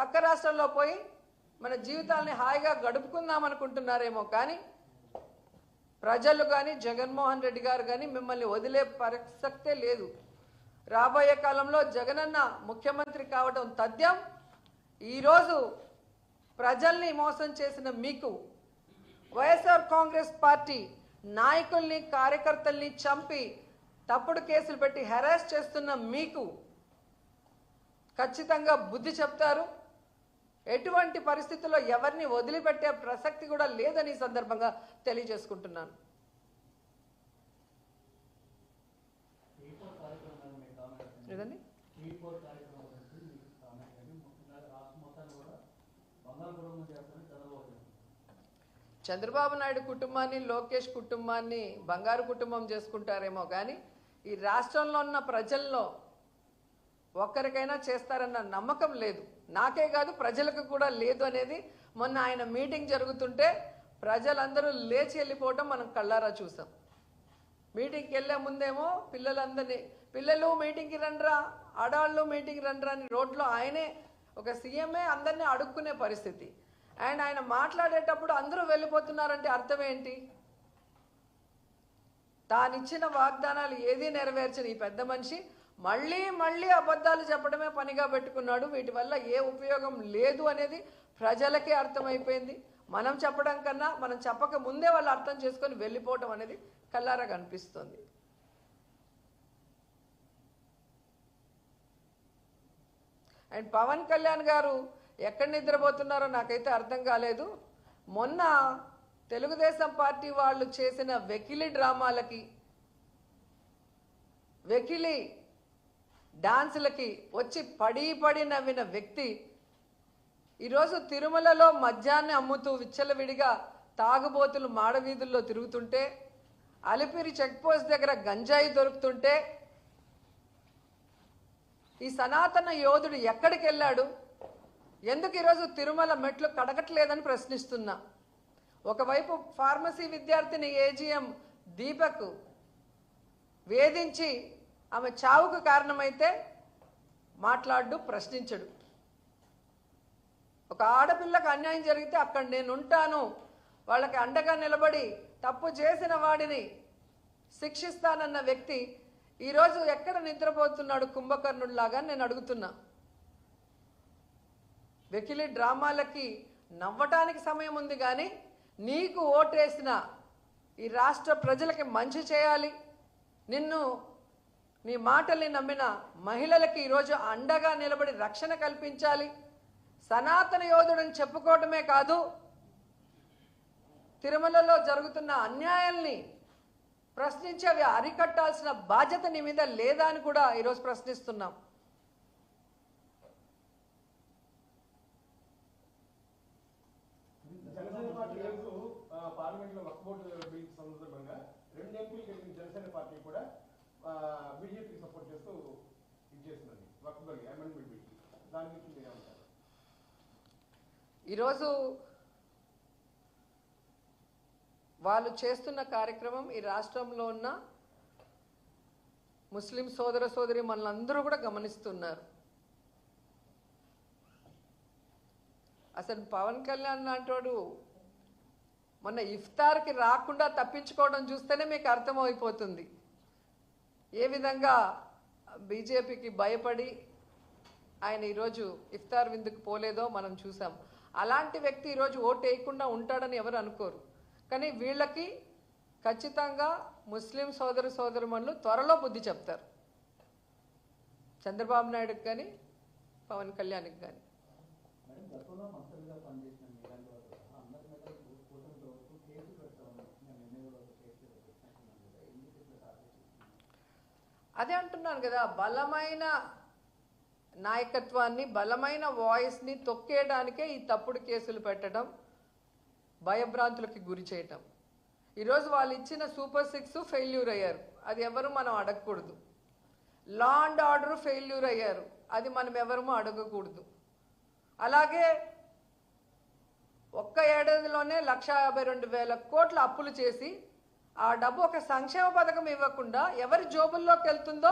పక్క రాష్ట్రంలో పోయి మన జీవితాల్ని హాయిగా గడుపుకుందాం అనుకుంటున్నారేమో, కానీ ప్రజలు కానీ జగన్మోహన్ రెడ్డి గారు కానీ మిమ్మల్ని వదిలే ప్రసక్తే లేదు. రాబోయే కాలంలో జగనన్న ముఖ్యమంత్రి కావడం తథ్యం. ఈరోజు ప్రజల్ని మోసం చేసిన మీకు, వైఎస్ఆర్ కాంగ్రెస్ పార్టీ నాయకుల్ని కార్యకర్తల్ని చంపి తప్పుడు కేసులు పెట్టి హెరాస్ చేస్తున్న మీకు ఖచ్చితంగా బుద్ధి చెప్తారు. ఎటువంటి పరిస్థితుల్లో ఎవరిని వదిలిపెట్టే ప్రసక్తి కూడా లేదని సందర్భంగా తెలియజేసుకుంటున్నాను. లేదండి, చంద్రబాబు నాయుడు కుటుంబాన్ని, లోకేష్ కుటుంబాన్ని బంగారు కుటుంబం చేసుకుంటారేమో, కానీ ఈ రాష్ట్రంలో ఉన్న ప్రజల్లో ఒక్కరికైనా చేస్తారన్న నమ్మకం లేదు. నాకే కాదు, ప్రజలకు కూడా లేదు అనేది మొన్న ఆయన మీటింగ్ జరుగుతుంటే ప్రజలందరూ లేచి వెళ్ళిపోవటం మనం కళ్ళారా చూసాం. మీటింగ్కి వెళ్ళే ముందేమో పిల్లలు మీటింగ్కి రండ్రా, ఆడవాళ్ళు మీటింగ్కి రండ్రా అని రోడ్లో ఆయనే ఒక సీఎంఏ అందరినీ అడుక్కునే పరిస్థితి. అండ్ ఆయన మాట్లాడేటప్పుడు అందరూ వెళ్ళిపోతున్నారంటే అర్థం ఏంటి? తానిచ్చిన వాగ్దానాలు ఏదీ నెరవేర్చని ఈ పెద్ద మనిషి మళ్ళీ అబద్ధాలు చెప్పడమే పనిగా పెట్టుకున్నాడు. వీటి వల్ల ఏ ఉపయోగం లేదు అనేది ప్రజలకే అర్థమైపోయింది. మనం చెప్పడం కన్నా మనం చెప్పక ముందే వాళ్ళు అర్థం చేసుకొని వెళ్ళిపోవడం అనేది కళ్ళారా కనిపిస్తుంది. అండ్ పవన్ కళ్యాణ్ గారు ఎక్కడ నిద్రపోతున్నారో నాకైతే అర్థం కాలేదు. మొన్న తెలుగుదేశం పార్టీ వాళ్ళు చేసిన వెకిలి డ్రామాలకి, వెకిలి డాన్సులకి వచ్చి పడి నవ్విన వ్యక్తి ఈరోజు తిరుమలలో మద్యాన్ని అమ్ముతూ విచ్చలవిడిగా తాగుబోతులు మాడవీధుల్లో తిరుగుతుంటే, అలిపిరి చెక్పోస్ట్ దగ్గర గంజాయి దొరుకుతుంటే ఈ సనాతన యోధుడు ఎక్కడికి వెళ్ళాడు? ఎందుకు ఈరోజు తిరుమల మెట్లు కడగట్లేదని ప్రశ్నిస్తున్నా. ఒకవైపు ఫార్మసీ విద్యార్థిని ఏజీఎం దీపక్ వేధించి ఆమె చావుకు కారణమైతే మాట్లాడు, ప్రశ్నించడు. ఒక ఆడపిల్లకు అన్యాయం జరిగితే అక్కడ నేనుంటాను, వాళ్ళకి అండగా నిలబడి తప్పు చేసిన వాడిని శిక్షిస్తానన్న వ్యక్తి ఈరోజు ఎక్కడ నిద్రపోతున్నాడు కుంభకర్ణుడిలాగా నేను అడుగుతున్నా. వెకిలి డ్రామాలకి నవ్వటానికి సమయం ఉంది, కానీ నీకు ఓటేసిన ఈ రాష్ట్ర ప్రజలకి మంచి చేయాలి, నిన్ను నీ మాటల్ని నమ్మిన మహిళలకి ఈరోజు అండగా నిలబడి రక్షణ కల్పించాలి, సనాతన యోధుడని చెప్పుకోవటమే కాదు, తిరుమలలో జరుగుతున్న అన్యాయాల్ని ప్రశ్నించి అవి అరికట్టాల్సిన బాధ్యత నీ మీద లేదా అని కూడా ఈరోజు ప్రశ్నిస్తున్నాం. పార్లమెంట్లో వక్ఫ్ బోర్డు బిల్ సందర్భంగా 2 ఎంపీలు కలిగిన జనసేన పార్టీ కూడా బీజేపీకి సపోర్ట్ చేస్తూ ఇచ్చేస్తున్నది వక్ఫ్ బిల్ అమెండ్మెంట్ బిల్. దాని గురించి మీరు ఏమంటారు? ఈరోజు వాళ్ళు చేస్తున్న కార్యక్రమం ఈ రాష్ట్రంలో ఉన్న ముస్లిం సోదర సోదరి మనలందరూ కూడా గమనిస్తున్నారు. అసలు పవన్ కళ్యాణ్ లాంటోడు మొన్న ఇఫ్తార్కి రాకుండా తప్పించుకోవడం చూస్తేనే మీకు అర్థమైపోతుంది ఏ విధంగా బీజేపీకి భయపడి ఆయన ఈరోజు ఇఫ్తార్ విందుకు పోలేదో మనం చూసాం. అలాంటి వ్యక్తి ఈరోజు ఓటు వేయకుండా ఉంటాడని ఎవరు అనుకోరు, కానీ వీళ్ళకి ఖచ్చితంగా ముస్లిం సోదర సోదరుమణులు త్వరలో బుద్ధి చెప్తారు, చంద్రబాబు నాయుడుకి కానీ పవన్ కళ్యాణ్కి కానీ. అదే అంటున్నాను కదా, బలమైన నాయకత్వాన్ని, బలమైన వాయిస్ని తొక్కేయడానికే ఈ తప్పుడు కేసులు పెట్టడం, భయభ్రాంతులకి గురి చేయటం. ఈరోజు వాళ్ళు ఇచ్చిన సూపర్ 6 ఫెయిల్యూర్ అయ్యారు, అది ఎవరు మనం అడగకూడదు. లా అండ్ ఆర్డర్ ఫెయిల్యూర్ అయ్యారు, అది మనం ఎవరము అడగకూడదు. అలాగే ఒక్క ఏడాదిలోనే 1,52,000 కోట్ల అప్పులు చేసి ఆ డబ్బు ఒక సంక్షేమ పథకం ఇవ్వకుండా ఎవరి జోబుల్లోకి వెళ్తుందో